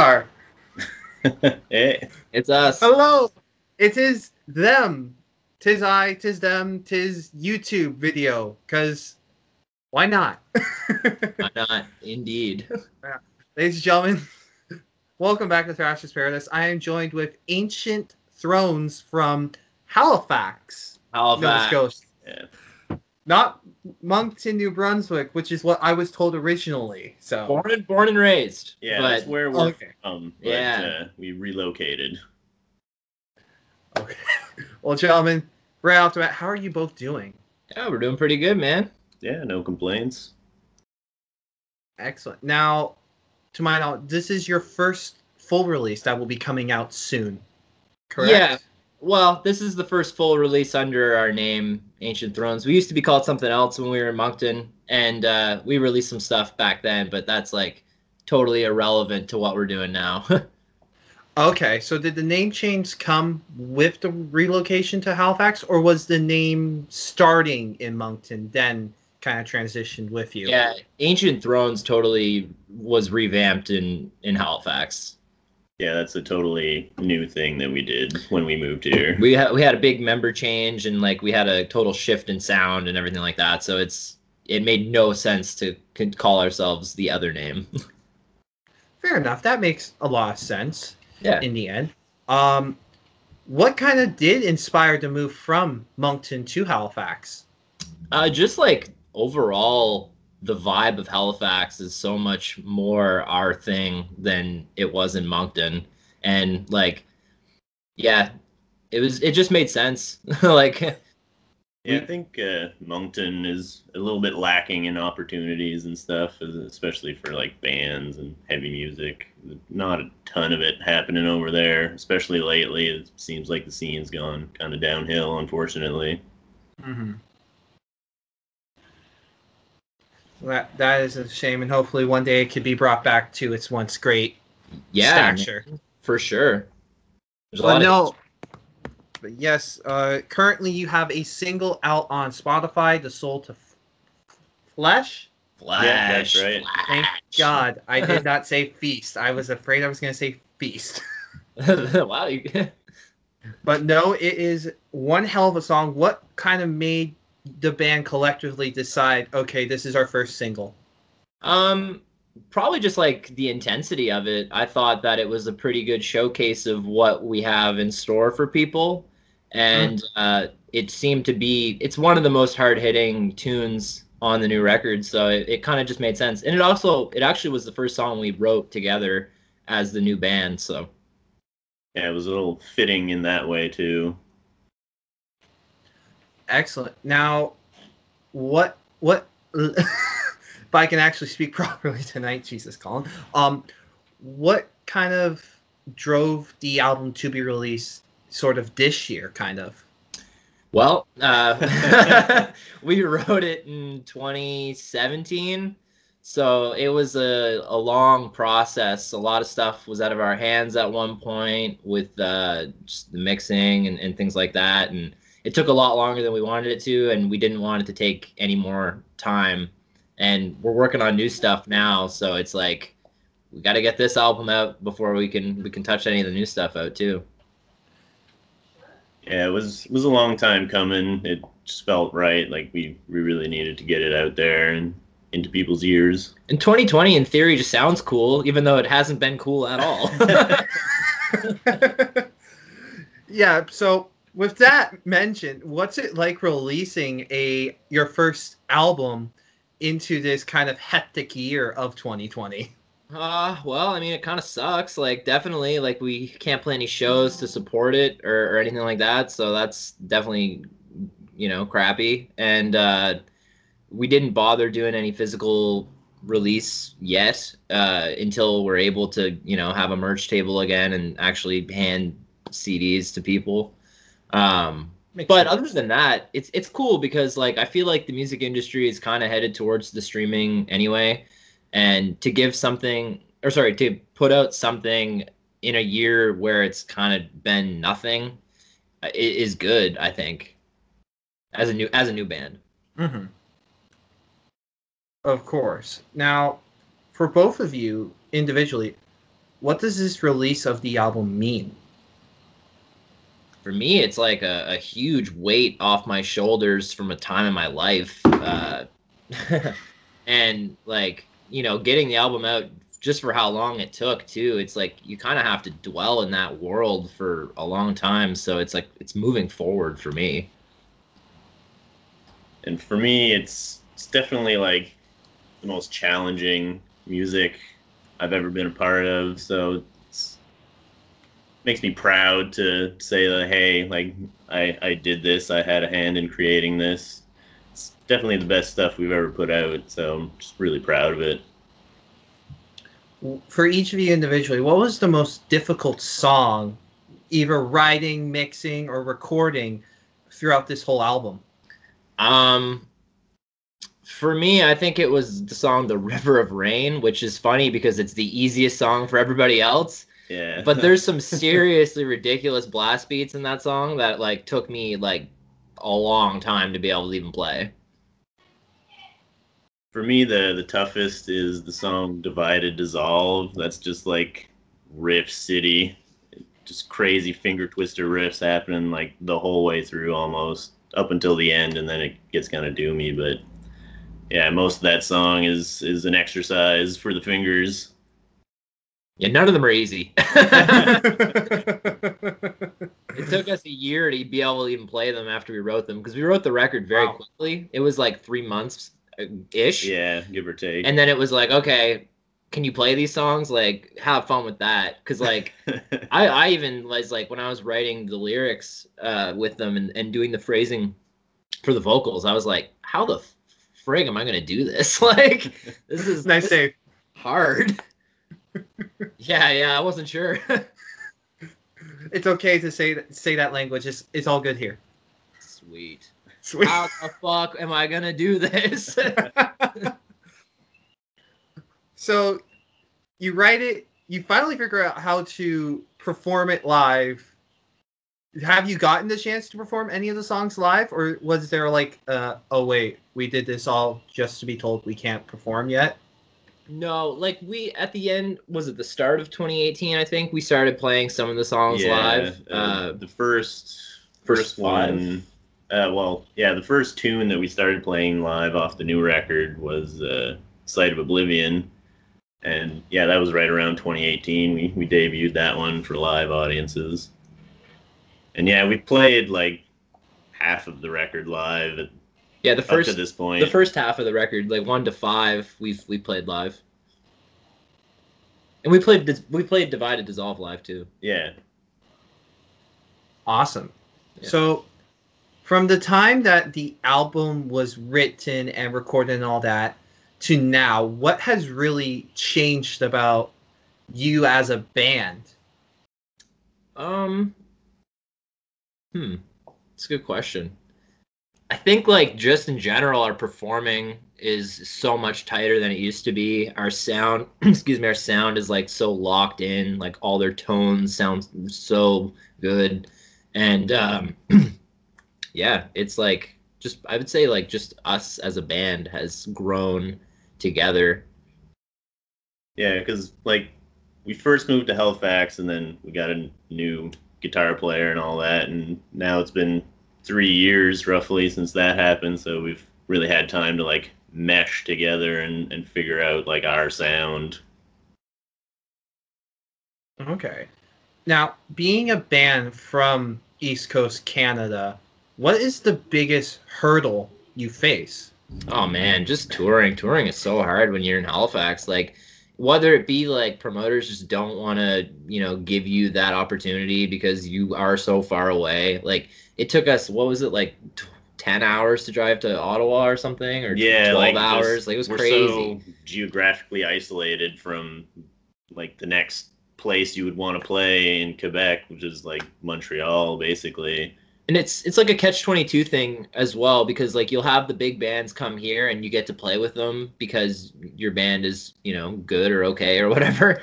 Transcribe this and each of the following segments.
are. Hey. It's us. Hello. It is them. Tis I, tis them, tis YouTube video. Because why not? Why not? Indeed. Ladies and gentlemen, welcome back to Thrashers Paradise. I am joined with Ancient Thrones from Halifax, Nova Scotia. Yeah. Not Moncton, New Brunswick, which is what I was told originally. So born and raised. Yeah, but, that's where we're okay. from. But, yeah. We relocated. Okay. Well, gentlemen, right off the bat, how are you both doing? Yeah, we're doing pretty good, man. Yeah, no complaints. Excellent. Now, to my knowledge, this is your first full release that will be coming out soon, correct? Yeah. Well, this is the first full release under our name, Ancient Thrones. We used to be called something else when we were in Moncton, and we released some stuff back then, but that's like totally irrelevant to what we're doing now. Okay, so did the name change come with the relocation to Halifax, or was the name starting in Moncton, then kind of transitioned with you? Yeah, Ancient Thrones totally was revamped in Halifax. Yeah, that's a totally new thing that we did when we moved here. We had a big member change, and like we had a total shift in sound and everything like that. So it made no sense to call ourselves the other name. Fair enough. That makes a lot of sense. Yeah. In the end, what kind of did inspire the move from Moncton to Halifax? Just like overall, the vibe of Halifax is so much more our thing than it was in Moncton, and like, yeah, it just made sense. Like, yeah, I think Moncton is a little bit lacking in opportunities and stuff, especially for like bands and heavy music. Not a ton of it happening over there, especially lately. It seems like the scene's gone kind of downhill, unfortunately. Mm-hmm. That is a shame, and hopefully one day it could be brought back to its once great stature. For sure. But yes, currently you have a single out on Spotify, The Soul to Flesh. Yeah, that's right. Thank God I did not say feast. I was afraid I was going to say feast. Wow. But no, it is one hell of a song. What kind of made the band collectively decide, okay, this is our first single? Probably just like the intensity of it. I thought that it was a pretty good showcase of what we have in store for people. And it seemed to be, it's one of the most hard-hitting tunes on the new record, so it kind of just made sense. And it actually was the first song we wrote together as the new band, so. Yeah, it was a little fitting in that way, too. Excellent. Now, what if I can actually speak properly tonight, Jesus, Colin. What kind of drove the album to be released sort of this year, kind of? Well, we wrote it in 2017, so it was a long process. A lot of stuff was out of our hands at one point with just the mixing and things like that, and it took a lot longer than we wanted it to, and we didn't want it to take any more time. And we're working on new stuff now, so it's like we got to get this album out before we can touch any of the new stuff out too. Yeah, it was a long time coming. It just felt right. Like we really needed to get it out there and into people's ears. And 2020, in theory, just sounds cool, even though it hasn't been cool at all. Yeah. So with that mentioned, what's it like releasing your first album into this kind of hectic year of 2020? Well, I mean, it kind of sucks. Like, definitely, like, we can't play any shows to support it or anything like that. So that's definitely, crappy. And we didn't bother doing any physical release yet until we're able to, have a merch table again and actually hand CDs to people. But other than that, it's cool because like I feel like the music industry is kind of headed towards the streaming anyway, and to put out something in a year where it's kind of been nothing is good, I think, as a new band. Mm-hmm. Of course. Now, for both of you individually, what does this release of the album mean? For me, it's like a huge weight off my shoulders from a time in my life. And like, you know, getting the album out just for how long it took too, it's like you kind of have to dwell in that world for a long time. So it's like it's moving forward for me. And for me, it's definitely like the most challenging music I've ever been a part of. So it makes me proud to say that, hey, like I did this. I had a hand in creating this. It's definitely the best stuff we've ever put out. So I'm just really proud of it. For each of you individually, what was the most difficult song, either writing, mixing, or recording throughout this whole album? For me, I think it was the song "The River of Rain," which is funny because it's the easiest song for everybody else. Yeah. But there's some seriously ridiculous blast beats in that song that like took me like a long time to be able to even play. For me, the toughest is the song Divided Dissolve. That's just like riff city. Just crazy finger twister riffs happening like the whole way through almost up until the end, and then it gets kind of doomy. But yeah, most of that song is an exercise for the fingers. Yeah, none of them are easy. It took us a year to be able to even play them after we wrote them because we wrote the record very quickly. It was like 3 months ish. Yeah, give or take. And then it was like, okay, can you play these songs? Like, have fun with that. Because like, I even was like, when I was writing the lyrics with them and doing the phrasing for the vocals, I was like, how the frig am I gonna do this? Like, this is nice save. Hard. Yeah, I wasn't sure. It's okay to say that language. It's all good here. Sweet. Sweet. How the fuck am I gonna do this? So you write it, you finally figure out how to perform it live. Have you gotten the chance to perform any of the songs live, or was there like, oh wait, we did this all just to be told we can't perform yet? No, like we at the end, was it the start of 2018? I think we started playing some of the songs live. The first one. The first tune that we started playing live off the new record was Sight of Oblivion. And yeah, that was right around 2018. We debuted that one for live audiences. And yeah, we played like half of the record live up to this point. The first half of the record, like 1 to 5, we played live. And we played Divided Dissolve live too. Yeah. Awesome. Yeah. So from the time that the album was written and recorded and all that to now, what has really changed about you as a band? It's a good question. I think like just in general, our performing is so much tighter than it used to be. Our sound, our sound is like so locked in. Like all their tones sound so good, and yeah, it's like I would say like just us as a band has grown together. Yeah, because like we first moved to Halifax, and then we got a new guitar player and all that, and now it's been 3 years roughly since that happened, so we've really had time to like mesh together and figure out like our sound. Okay. Now, being a band from East Coast Canada, what is the biggest hurdle you face? Oh man, just touring. Touring is so hard when you're in Halifax. Like, whether it be like promoters just don't want to, give you that opportunity because you are so far away. Like, it took us, what was it, like 10 hours to drive to Ottawa or something, or 12 hours? Like, it was crazy. We're so geographically isolated from like the next place you would want to play in Quebec, which is like Montreal, basically. And it's like a catch-22 thing as well, because like you'll have the big bands come here and you get to play with them because your band is, good or okay or whatever.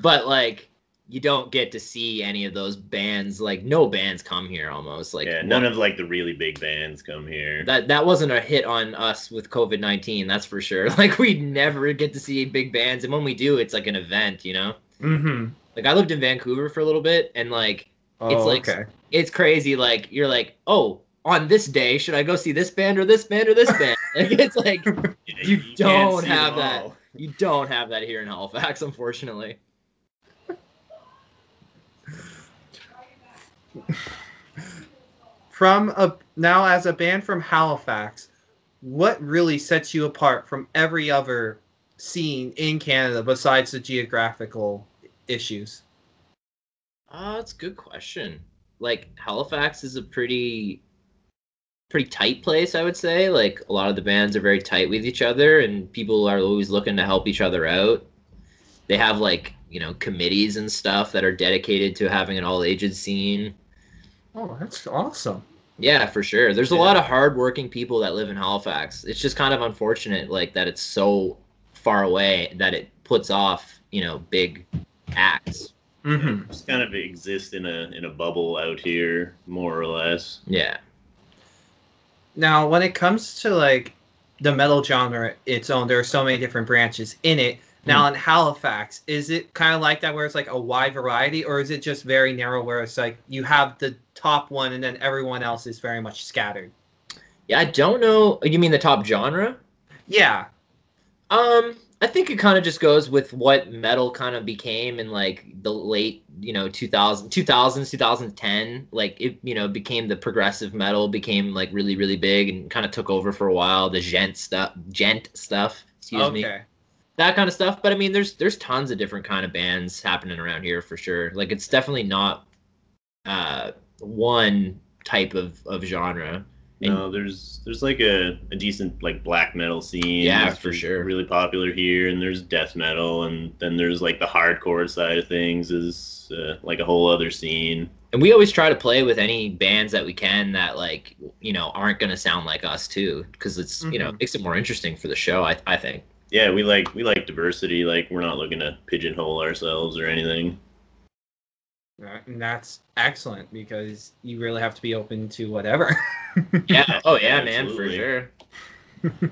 But like you don't get to see any of those bands. Like no bands come here almost. Like none of like the really big bands come here. That wasn't a hit on us with COVID-19, that's for sure. Like we never get to see big bands, and when we do, it's like an event, Mm-hmm. Like I lived in Vancouver for a little bit, and like it's Oh, like okay. it's crazy. Like you're like, oh, on this day, should I go see this band or this band or this band? Like it's like you can't don't see have them that. all. You don't have that here in Halifax, unfortunately. Now as a band from Halifax, what really sets you apart from every other scene in Canada besides the geographical issues? That's a good question. Like Halifax is a pretty tight place, I would say. Like a lot of the bands are very tight with each other, and people are always looking to help each other out. They have like committees and stuff that are dedicated to having an all ages scene. Oh, that's awesome. Yeah, for sure. There's a lot of hardworking people that live in Halifax. It's just kind of unfortunate, like that it's so far away that it puts off, big acts. Mm-hmm. Just kind of exist in a bubble out here, more or less. Yeah. Now, when it comes to like the metal genre its own, there are so many different branches in it. Now, in Halifax, is it kind of like that where it's like a wide variety, or is it just very narrow where it's like you have the top one and then everyone else is very much scattered? Yeah, I don't know. You mean the top genre? Yeah. I think it kind of just goes with what metal kind of became in like the late, 2000s, 2010. Like it, became the progressive metal, became like really, really big and kind of took over for a while. The gent stuff, excuse me. That kind of stuff. But I mean, there's tons of different kind of bands happening around here for sure. Like it's definitely not one type of genre. No, there's like a decent like black metal scene. Yeah, that's for sure. Really popular here, and there's death metal, and then there's like the hardcore side of things is like a whole other scene. And we always try to play with any bands that we can that like aren't gonna sound like us too, because it's makes it more interesting for the show. I think. Yeah, we like diversity. Like we're not looking to pigeonhole ourselves or anything. And that's excellent because you really have to be open to whatever. Yeah. Oh yeah, Absolutely. man, for sure.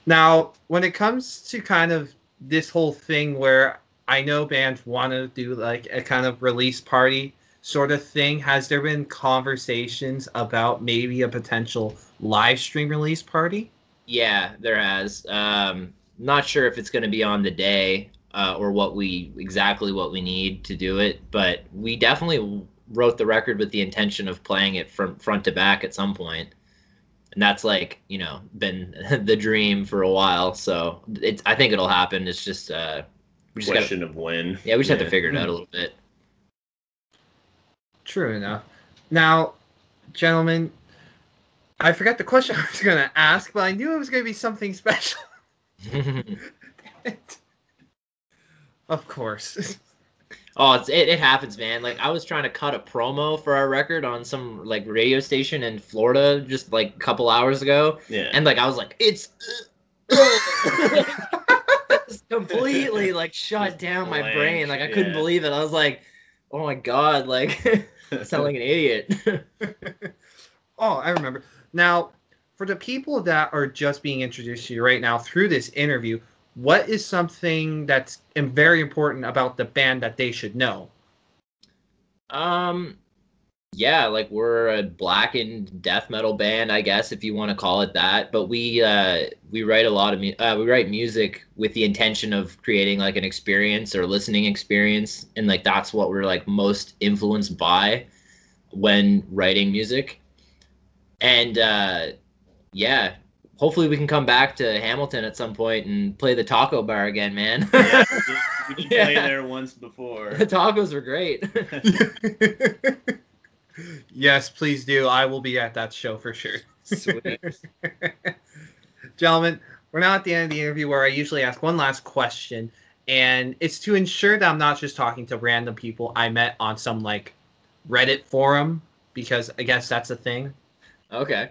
Now, when it comes to kind of this whole thing where I know bands want to do like a kind of release party sort of thing, has there been conversations about maybe a potential live stream release party? Yeah, there has. Not sure if it's going to be on the day or exactly what we need to do it, but we definitely wrote the record with the intention of playing it from front to back at some point. And that's like, been the dream for a while. So I think it'll happen. It's just we just Question of when. Yeah, we just have to figure it out a little bit. True enough. Now, gentlemen, I forgot the question I was going to ask, but I knew it was going to be something special. Of course. Oh, it happens, man. Like I was trying to cut a promo for our record on some like radio station in Florida just like a couple hours ago. Yeah. And like I was like, it's completely like shut down my brain. Like I couldn't believe it. I was like, oh my god, like I sound like an idiot. Oh, I remember. Now, for the people that are just being introduced to you right now through this interview, what is something that's very important about the band that they should know? Yeah, like we're a blackened death metal band, I guess, if you want to call it that. But we write a lot of we write music with the intention of creating like an experience or listening experience, and like that's what we're like most influenced by when writing music. And yeah, hopefully we can come back to Hamilton at some point and play the taco bar again, man. Yeah, we did play there once before. The tacos were great. Yes, please do. I will be at that show for sure. Sweet. Gentlemen, we're now at the end of the interview where I usually ask one last question, and it's to ensure that I'm not just talking to random people I met on some like Reddit forum, because I guess that's a thing. Okay.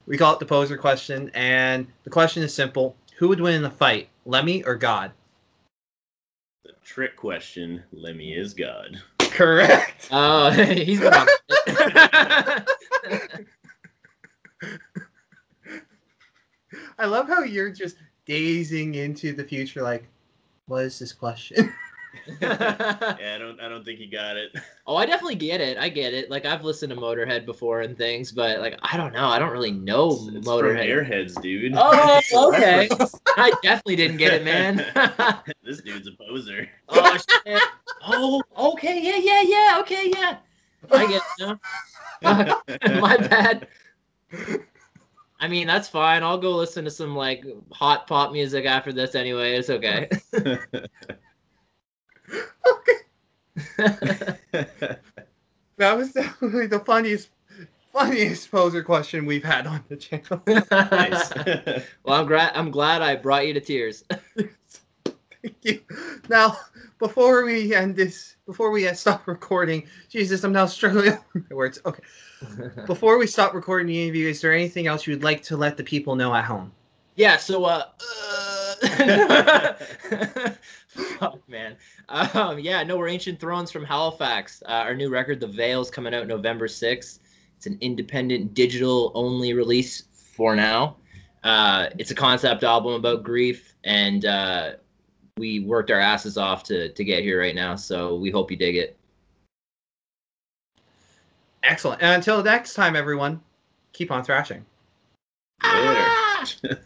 We call it the poser question, and the question is simple. Who would win in a fight, Lemmy or God? The trick question, Lemmy is God. Correct. Oh, he's been on. I love how you're just gazing into the future like, what is this question? Yeah, I don't think you got it. Oh, I definitely get it. I get it. Like, I've listened to Motorhead before and things, but like, I don't know. I don't really know It's Motorhead. from Airheads, dude. Oh, okay. I definitely didn't get it, man. This dude's a poser. Oh shit. Oh, okay. Yeah. Okay, yeah. I get it now. My bad. I mean, that's fine. I'll go listen to some like hot pop music after this anyway. It's okay. Okay. That was definitely the funniest poser question we've had on the channel. Nice. Well, I'm glad I brought you to tears. Thank you. Now, before we stop recording, Jesus, I'm now struggling with my words. Okay. Before we stop recording the interview, is there anything else you'd like to let the people know at home? Yeah, so fuck, man. Yeah, no, we're Ancient Thrones from Halifax. Our new record, The Veil's coming out November 6th. It's an independent digital only release for now. It's a concept album about grief, and we worked our asses off to get here right now, so we hope you dig it. Excellent. And until next time, everyone, keep on thrashing. Later.